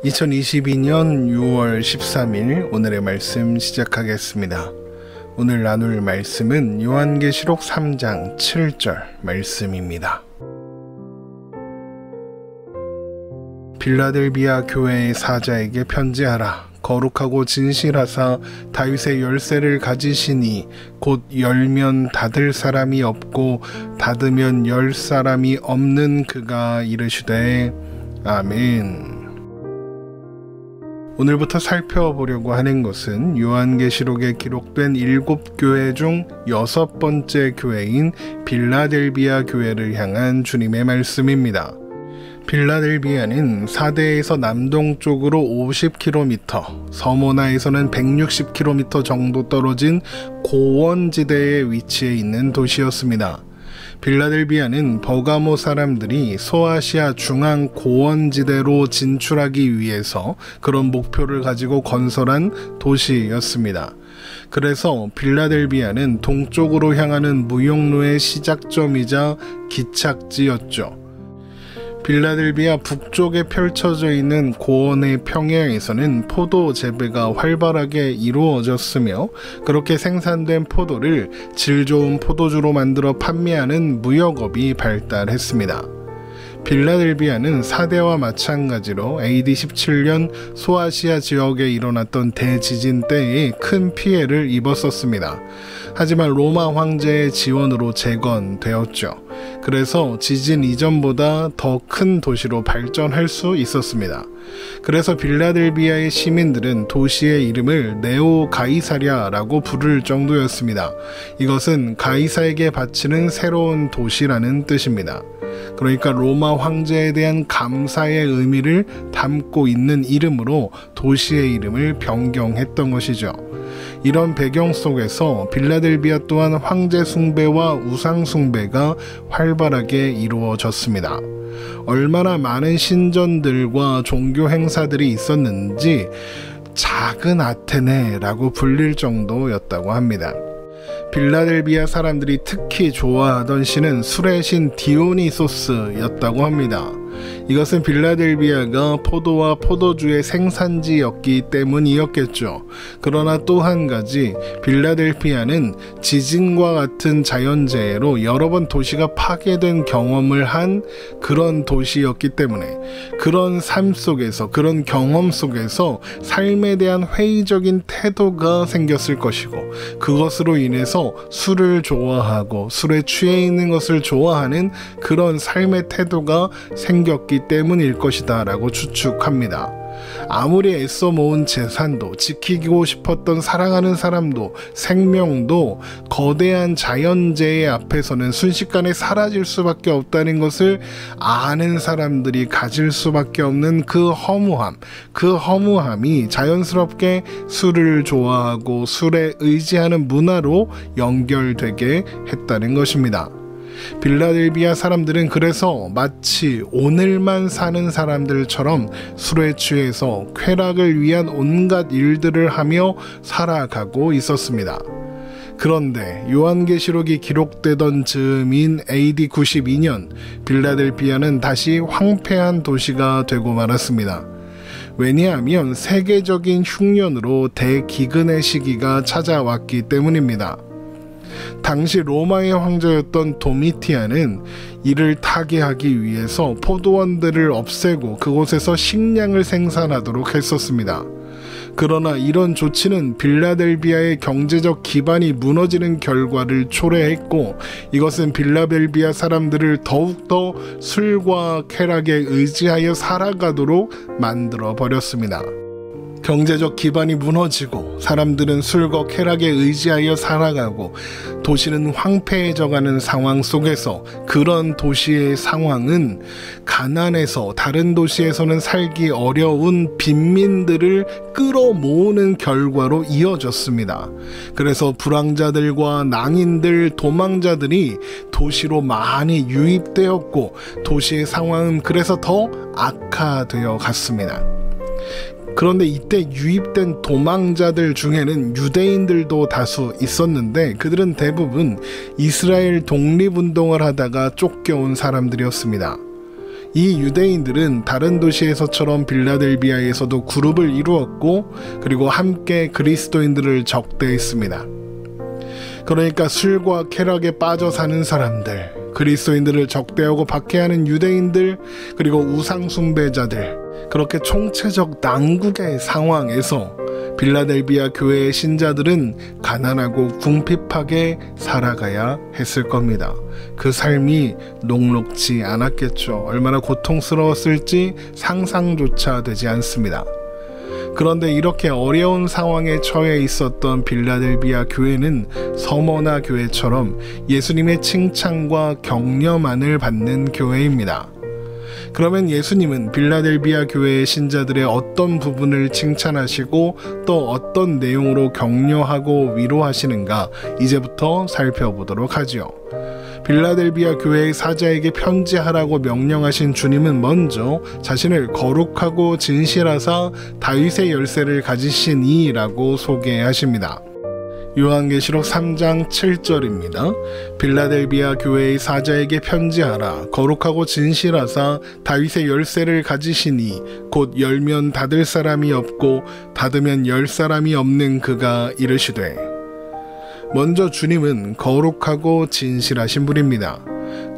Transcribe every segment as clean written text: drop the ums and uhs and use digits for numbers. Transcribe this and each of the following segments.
2022년 6월 13일 오늘의 말씀 시작하겠습니다. 오늘 나눌 말씀은 요한계시록 3장 7절 말씀입니다. 빌라델비아 교회의 사자에게 편지하라. 거룩하고 진실하사 다윗의 열쇠를 가지시니 곧 열면 닫을 사람이 없고 닫으면 열 사람이 없는 그가 이르시되 아멘. 오늘부터 살펴보려고 하는 것은 요한계시록에 기록된 7교회 중 6번째 교회인 빌라델비아 교회를 향한 주님의 말씀입니다. 빌라델비아는 사대에서 남동쪽으로 50km, 서모나에서는 160km 정도 떨어진 고원지대에 위치해 있는 도시였습니다. 빌라델비아는 버가모 사람들이 소아시아 중앙 고원지대로 진출하기 위해서 그런 목표를 가지고 건설한 도시였습니다. 그래서 빌라델비아는 동쪽으로 향하는 무역로의 시작점이자 기착지였죠. 빌라델비아 북쪽에 펼쳐져 있는 고원의 평야에서는 포도 재배가 활발하게 이루어졌으며 그렇게 생산된 포도를 질 좋은 포도주로 만들어 판매하는 무역업이 발달했습니다. 빌라델비아는 사대와 마찬가지로 AD 17년 소아시아 지역에 일어났던 대지진 때에 큰 피해를 입었었습니다. 하지만 로마 황제의 지원으로 재건되었죠. 그래서 지진 이전보다 더 큰 도시로 발전할 수 있었습니다. 그래서 빌라델비아의 시민들은 도시의 이름을 네오 가이사랴라고 부를 정도였습니다. 이것은 가이사에게 바치는 새로운 도시라는 뜻입니다. 그러니까 로마 황제에 대한 감사의 의미를 담고 있는 이름으로 도시의 이름을 변경했던 것이죠. 이런 배경 속에서 빌라델비아 또한 황제 숭배와 우상 숭배가 활발하게 이루어졌습니다. 얼마나 많은 신전들과 종교 행사들이 있었는지 작은 아테네라고 불릴 정도였다고 합니다. 빌라델비아 사람들이 특히 좋아하던 신은 술의 신 디오니소스였다고 합니다. 이것은 빌라델비아가 포도와 포도주의 생산지였기 때문이었겠죠. 그러나 또 한 가지, 빌라델비아는 지진과 같은 자연재해로 여러 번 도시가 파괴된 경험을 한 그런 도시였기 때문에 그런 삶 속에서, 그런 경험 속에서 삶에 대한 회의적인 태도가 생겼을 것이고 그것으로 인해서 술을 좋아하고 술에 취해 있는 것을 좋아하는 그런 삶의 태도가 생겼기 때문일 것이다 라고 추측합니다. 아무리 애써 모은 재산도, 지키고 싶었던 사랑하는 사람도, 생명도 거대한 자연재해 앞에서는 순식간에 사라질 수밖에 없다는 것을 아는 사람들이 가질 수밖에 없는 그 허무함이 자연스럽게 술을 좋아하고 술에 의지하는 문화로 연결되게 했다는 것입니다. 빌라델비아 사람들은 그래서 마치 오늘만 사는 사람들처럼 술에 취해서 쾌락을 위한 온갖 일들을 하며 살아가고 있었습니다. 그런데 요한계시록이 기록되던 즈음인 AD 92년 빌라델비아는 다시 황폐한 도시가 되고 말았습니다. 왜냐하면 세계적인 흉년으로 대기근의 시기가 찾아왔기 때문입니다. 당시 로마의 황제였던 도미티안은 이를 타개하기 위해서 포도원들을 없애고 그곳에서 식량을 생산하도록 했었습니다. 그러나 이런 조치는 빌라델비아의 경제적 기반이 무너지는 결과를 초래했고 이것은 빌라델비아 사람들을 더욱더 술과 쾌락에 의지하여 살아가도록 만들어 버렸습니다. 경제적 기반이 무너지고 사람들은 술과 쾌락에 의지하여 살아가고 도시는 황폐해져가는 상황 속에서 그런 도시의 상황은 가난해서 다른 도시에서는 살기 어려운 빈민들을 끌어모으는 결과로 이어졌습니다. 그래서 불황자들과 낭인들, 도망자들이 도시로 많이 유입되었고 도시의 상황은 그래서 더 악화되어 갔습니다. 그런데 이때 유입된 도망자들 중에는 유대인들도 다수 있었는데 그들은 대부분 이스라엘 독립운동을 하다가 쫓겨온 사람들이었습니다. 이 유대인들은 다른 도시에서처럼 빌라델비아에서도 그룹을 이루었고 그리고 함께 그리스도인들을 적대했습니다. 그러니까 술과 쾌락에 빠져 사는 사람들, 그리스도인들을 적대하고 박해하는 유대인들, 그리고 우상 숭배자들, 그렇게 총체적 난국의 상황에서 빌라델비아 교회의 신자들은 가난하고 궁핍하게 살아가야 했을 겁니다. 그 삶이 녹록지 않았겠죠. 얼마나 고통스러웠을지 상상조차 되지 않습니다. 그런데 이렇게 어려운 상황에 처해 있었던 빌라델비아 교회는 서머나 교회처럼 예수님의 칭찬과 격려만을 받는 교회입니다. 그러면 예수님은 빌라델비아 교회의 신자들의 어떤 부분을 칭찬하시고 또 어떤 내용으로 격려하고 위로하시는가 이제부터 살펴보도록 하죠. 빌라델비아 교회의 사자에게 편지하라고 명령하신 주님은 먼저 자신을 거룩하고 진실하사 다윗의 열쇠를 가지신 이라고 소개하십니다. 요한계시록 3장 7절입니다. 빌라델비아 교회의 사자에게 편지하라. 거룩하고 진실하사 다윗의 열쇠를 가지시니 곧 열면 닫을 사람이 없고 닫으면 열 사람이 없는 그가 이르시되. 먼저 주님은 거룩하고 진실하신 분입니다.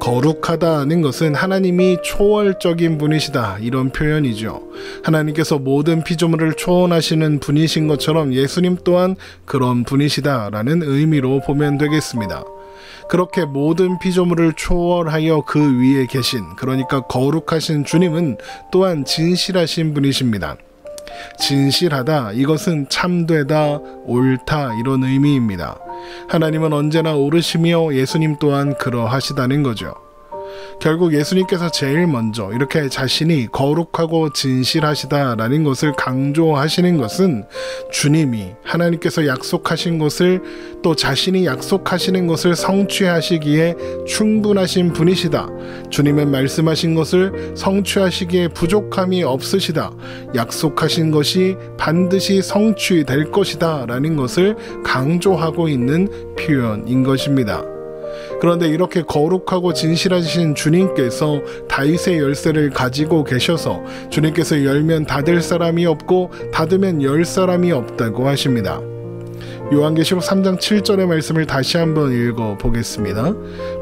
거룩하다는 것은 하나님이 초월적인 분이시다 이런 표현이죠. 하나님께서 모든 피조물을 초원하시는 분이신 것처럼 예수님 또한 그런 분이시다라는 의미로 보면 되겠습니다. 그렇게 모든 피조물을 초월하여 그 위에 계신, 그러니까 거룩하신 주님은 또한 진실하신 분이십니다. 진실하다, 이것은 참되다, 옳다 이런 의미입니다. 하나님은 언제나 옳으시며 예수님 또한 그러하시다는 거죠. 결국 예수님께서 제일 먼저 이렇게 자신이 거룩하고 진실하시다라는 것을 강조하시는 것은 주님이 하나님께서 약속하신 것을 또 자신이 약속하시는 것을 성취하시기에 충분하신 분이시다. 주님은 말씀하신 것을 성취하시기에 부족함이 없으시다. 약속하신 것이 반드시 성취될 것이다 라는 것을 강조하고 있는 표현인 것입니다. 그런데 이렇게 거룩하고 진실하신 주님께서 다윗의 열쇠를 가지고 계셔서 주님께서 열면 닫을 사람이 없고 닫으면 열 사람이 없다고 하십니다. 요한계시록 3장 7절의 말씀을 다시 한번 읽어보겠습니다.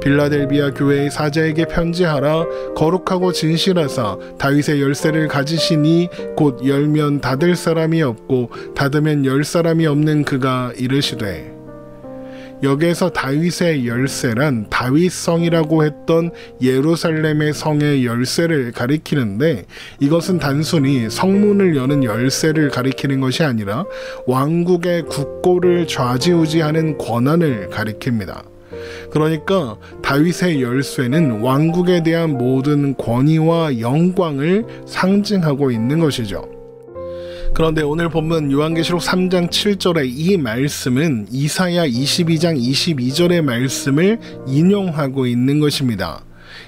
빌라델비아 교회의 사자에게 편지하라. 거룩하고 진실하사 다윗의 열쇠를 가지시니 곧 열면 닫을 사람이 없고 닫으면 열 사람이 없는 그가 이르시되. 여기에서 다윗의 열쇠란 다윗성이라고 했던 예루살렘의 성의 열쇠를 가리키는데 이것은 단순히 성문을 여는 열쇠를 가리키는 것이 아니라 왕국의 국고를 좌지우지하는 권한을 가리킵니다. 그러니까 다윗의 열쇠는 왕국에 대한 모든 권위와 영광을 상징하고 있는 것이죠. 그런데 오늘 본문 요한계시록 3장 7절의 이 말씀은 이사야 22장 22절의 말씀을 인용하고 있는 것입니다.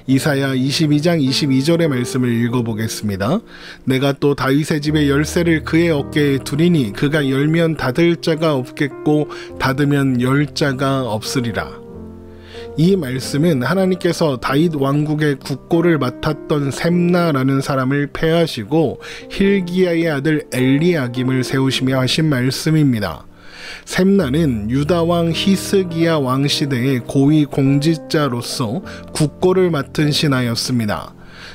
이사야 22장 22절의 말씀을 읽어보겠습니다. 내가 또 다윗의 집의 열쇠를 그의 어깨에 두리니 그가 열면 닫을 자가 없겠고 닫으면 열 자가 없으리라. 이 말씀은 하나님께서 다윗 왕국의 국고를 맡았던 셈나라는 사람을 패하시고 hil기야의 아들 엘리야김을 세우시며 하신 말씀입니다. 셈나는 유다 왕 히스기야 왕 시대의 고위 공직자로서 국고를 맡은 신하였습니다.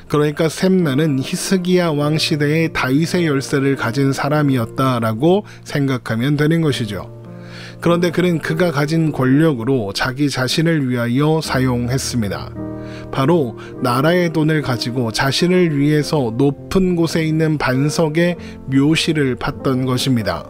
그러니까 셈나는 히스기야 왕 시대의 다윗의 열쇠를 가진 사람이었다라고 생각하면 되는 것이죠. 그런데 그는 그가 가진 권력으로 자기 자신을 위하여 사용했습니다. 바로 나라의 돈을 가지고 자신을 위해서 높은 곳에 있는 반석에 묘시를 팠던 것입니다.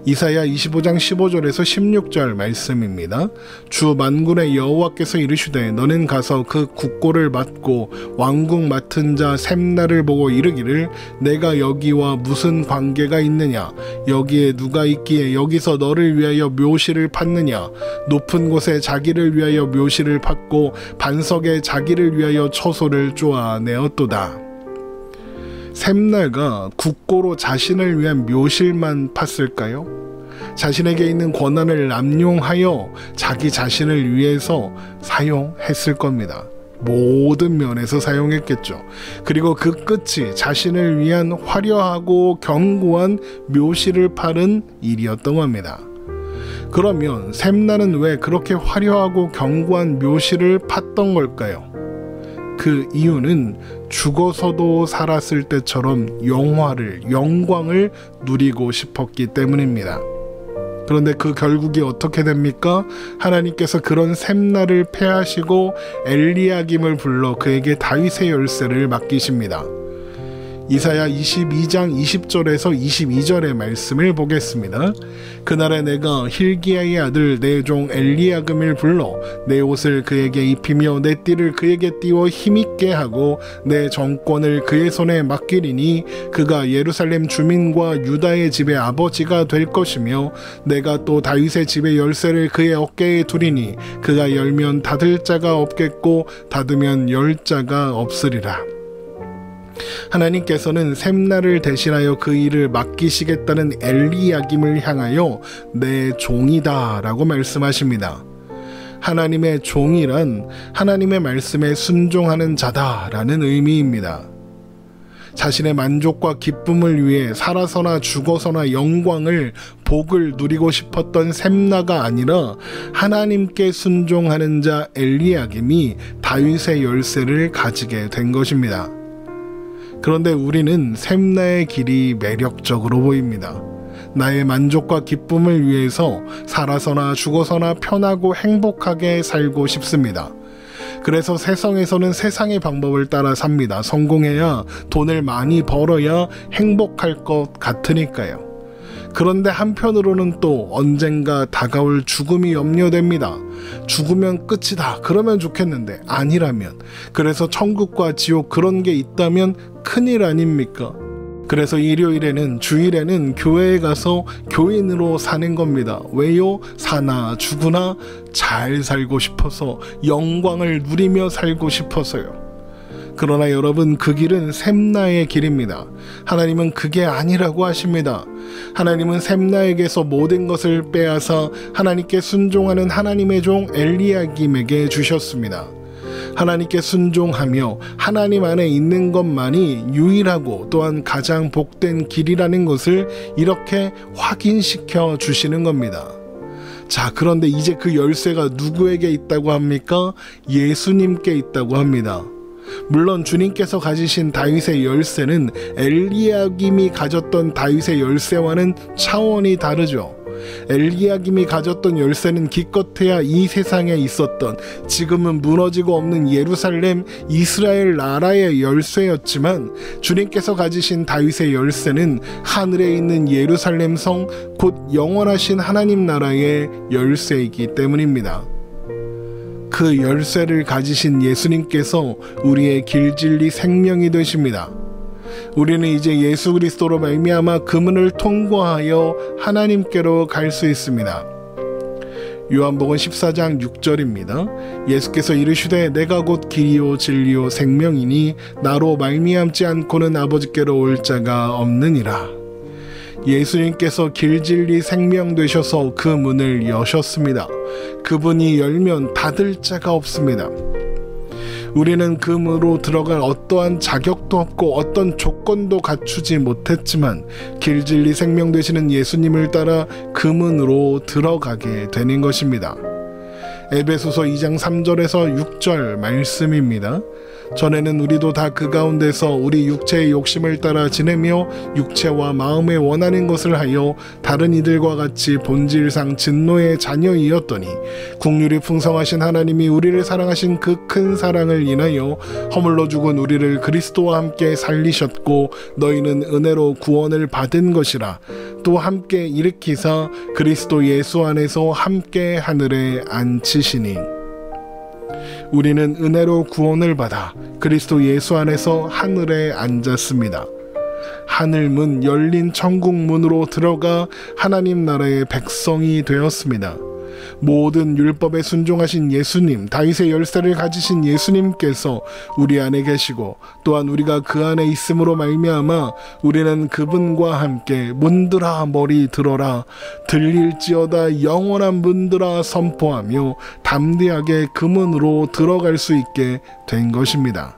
이사야 25장 15절에서 16절 말씀입니다. 주 만군의 여호와께서 이르시되 너는 가서 그 국고를 맡고 왕국 맡은 자 셈나를 보고 이르기를 내가 여기와 무슨 관계가 있느냐 여기에 누가 있기에 여기서 너를 위하여 묘시를 팠느냐 높은 곳에 자기를 위하여 묘시를 팠고 반석에 자기를 위하여 처소를 쪼아내었도다. 셈나가 국고로 자신을 위한 묘실만 팠을까요? 자신에게 있는 권한을 남용하여 자기 자신을 위해서 사용했을 겁니다. 모든 면에서 사용했겠죠. 그리고 그 끝이 자신을 위한 화려하고 견고한 묘실을 파는 일이었던 겁니다. 그러면 샘나는 왜 그렇게 화려하고 견고한 묘실을 팠던 걸까요? 그 이유는 죽어서도 살았을 때처럼 영광을 누리고 싶었기 때문입니다. 그런데 그 결국이 어떻게 됩니까? 하나님께서 그런 샘나를 패하시고 엘리야김을 불러 그에게 다윗의 열쇠를 맡기십니다. 이사야 22장 20절에서 22절의 말씀을 보겠습니다. 그날에 내가 hil기야의 아들 내 종 엘리야김을 불러 내 옷을 그에게 입히며 내 띠를 그에게 띄워 힘있게 하고 내 정권을 그의 손에 맡기리니 그가 예루살렘 주민과 유다의 집의 아버지가 될 것이며 내가 또 다윗의 집의 열쇠를 그의 어깨에 두리니 그가 열면 닫을 자가 없겠고 닫으면 열 자가 없으리라. 하나님께서는 샘나를 대신하여 그 일을 맡기시겠다는 엘리야김을 향하여 내 종이다 라고 말씀하십니다. 하나님의 종이란 하나님의 말씀에 순종하는 자다 라는 의미입니다. 자신의 만족과 기쁨을 위해 살아서나 죽어서나 영광을 복을 누리고 싶었던 샘나가 아니라 하나님께 순종하는 자 엘리야김이 다윗의 열쇠를 가지게 된 것입니다. 그런데 우리는 샘나의 길이 매력적으로 보입니다. 나의 만족과 기쁨을 위해서 살아서나 죽어서나 편하고 행복하게 살고 싶습니다. 그래서 세상에서는 세상의 방법을 따라 삽니다. 성공해야, 돈을 많이 벌어야 행복할 것 같으니까요. 그런데 한편으로는 또 언젠가 다가올 죽음이 염려됩니다. 죽으면 끝이다. 그러면 좋겠는데 아니라면, 그래서 천국과 지옥 그런 게 있다면 큰일 아닙니까? 그래서 일요일에는, 주일에는 교회에 가서 교인으로 사는 겁니다. 왜요? 사나 죽으나 잘 살고 싶어서, 영광을 누리며 살고 싶어서요. 그러나 여러분, 그 길은 샘나의 길입니다. 하나님은 그게 아니라고 하십니다. 하나님은 샘나에게서 모든 것을 빼앗아 하나님께 순종하는 하나님의 종 엘리야김에게 주셨습니다. 하나님께 순종하며 하나님 안에 있는 것만이 유일하고 또한 가장 복된 길이라는 것을 이렇게 확인시켜 주시는 겁니다. 자, 그런데 이제 그 열쇠가 누구에게 있다고 합니까? 예수님께 있다고 합니다. 물론 주님께서 가지신 다윗의 열쇠는 엘리야김이 가졌던 다윗의 열쇠와는 차원이 다르죠. 엘리야김이 가졌던 열쇠는 기껏해야 이 세상에 있었던, 지금은 무너지고 없는 예루살렘 이스라엘 나라의 열쇠였지만, 주님께서 가지신 다윗의 열쇠는 하늘에 있는 예루살렘 성, 곧 영원하신 하나님 나라의 열쇠이기 때문입니다. 그 열쇠를 가지신 예수님께서 우리의 길, 진리, 생명이 되십니다. 우리는 이제 예수 그리스도로 말미암아 그 문을 통과하여 하나님께로 갈 수 있습니다. 요한복음 14장 6절입니다. 예수께서 이르시되 내가 곧 길이요 진리요 생명이니 나로 말미암지 않고는 아버지께로 올 자가 없느니라. 예수님께서 길, 진리, 생명 되셔서 그 문을 여셨습니다. 그분이 열면 닫을 자가 없습니다. 우리는 그 문으로 들어갈 어떠한 자격도 없고 어떤 조건도 갖추지 못했지만 길, 진리, 생명 되시는 예수님을 따라 그 문으로 들어가게 되는 것입니다. 에베소서 2장 3절에서 6절 말씀입니다. 전에는 우리도 다 그 가운데서 우리 육체의 욕심을 따라 지내며 육체와 마음에 원하는 것을 하여 다른 이들과 같이 본질상 진노의 자녀이었더니 국률이 풍성하신 하나님이 우리를 사랑하신 그 큰 사랑을 인하여 허물로 죽은 우리를 그리스도와 함께 살리셨고 너희는 은혜로 구원을 받은 것이라. 또 함께 일으키사 그리스도 예수 안에서 함께 하늘에 앉히시니. 우리는 은혜로 구원을 받아 그리스도 예수 안에서 하늘에 앉았습니다. 하늘문, 열린 천국문으로 들어가 하나님 나라의 백성이 되었습니다. 모든 율법에 순종하신 예수님, 다윗의 열쇠를 가지신 예수님께서 우리 안에 계시고 또한 우리가 그 안에 있음으로 말미암아 우리는 그분과 함께 문들아 머리 들어라 들릴지어다 영원한 문들아 선포하며 담대하게 그 문으로 들어갈 수 있게 된 것입니다.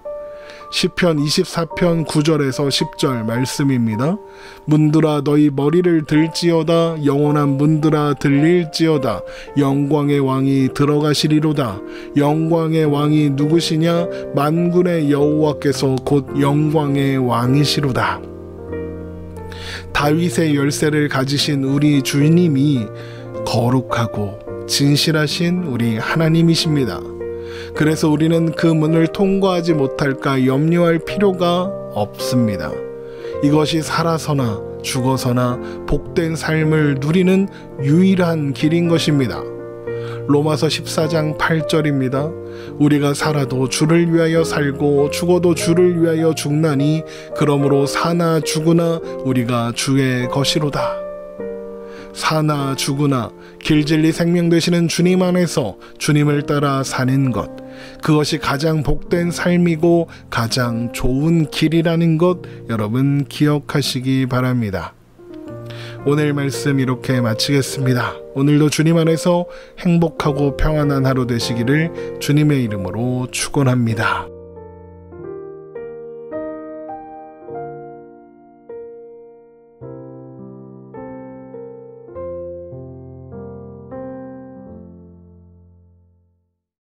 시편 24편 9절에서 10절 말씀입니다. 문들아 너희 머리를 들지어다 영원한 문들아 들릴지어다 영광의 왕이 들어가시리로다. 영광의 왕이 누구시냐? 만군의 여호와께서 곧 영광의 왕이시로다. 다윗의 열쇠를 가지신 우리 주님이 거룩하고 진실하신 우리 하나님이십니다. 그래서 우리는 그 문을 통과하지 못할까 염려할 필요가 없습니다. 이것이 살아서나 죽어서나 복된 삶을 누리는 유일한 길인 것입니다. 로마서 14장 8절입니다. 우리가 살아도 주를 위하여 살고 죽어도 주를 위하여 죽나니 그러므로 사나 죽으나 우리가 주의 것이로다. 사나 죽으나 길진리 생명 되시는 주님 안에서 주님을 따라 사는 것, 그것이 가장 복된 삶이고 가장 좋은 길이라는 것 여러분 기억하시기 바랍니다. 오늘 말씀 이렇게 마치겠습니다. 오늘도 주님 안에서 행복하고 평안한 하루 되시기를 주님의 이름으로 축원합니다.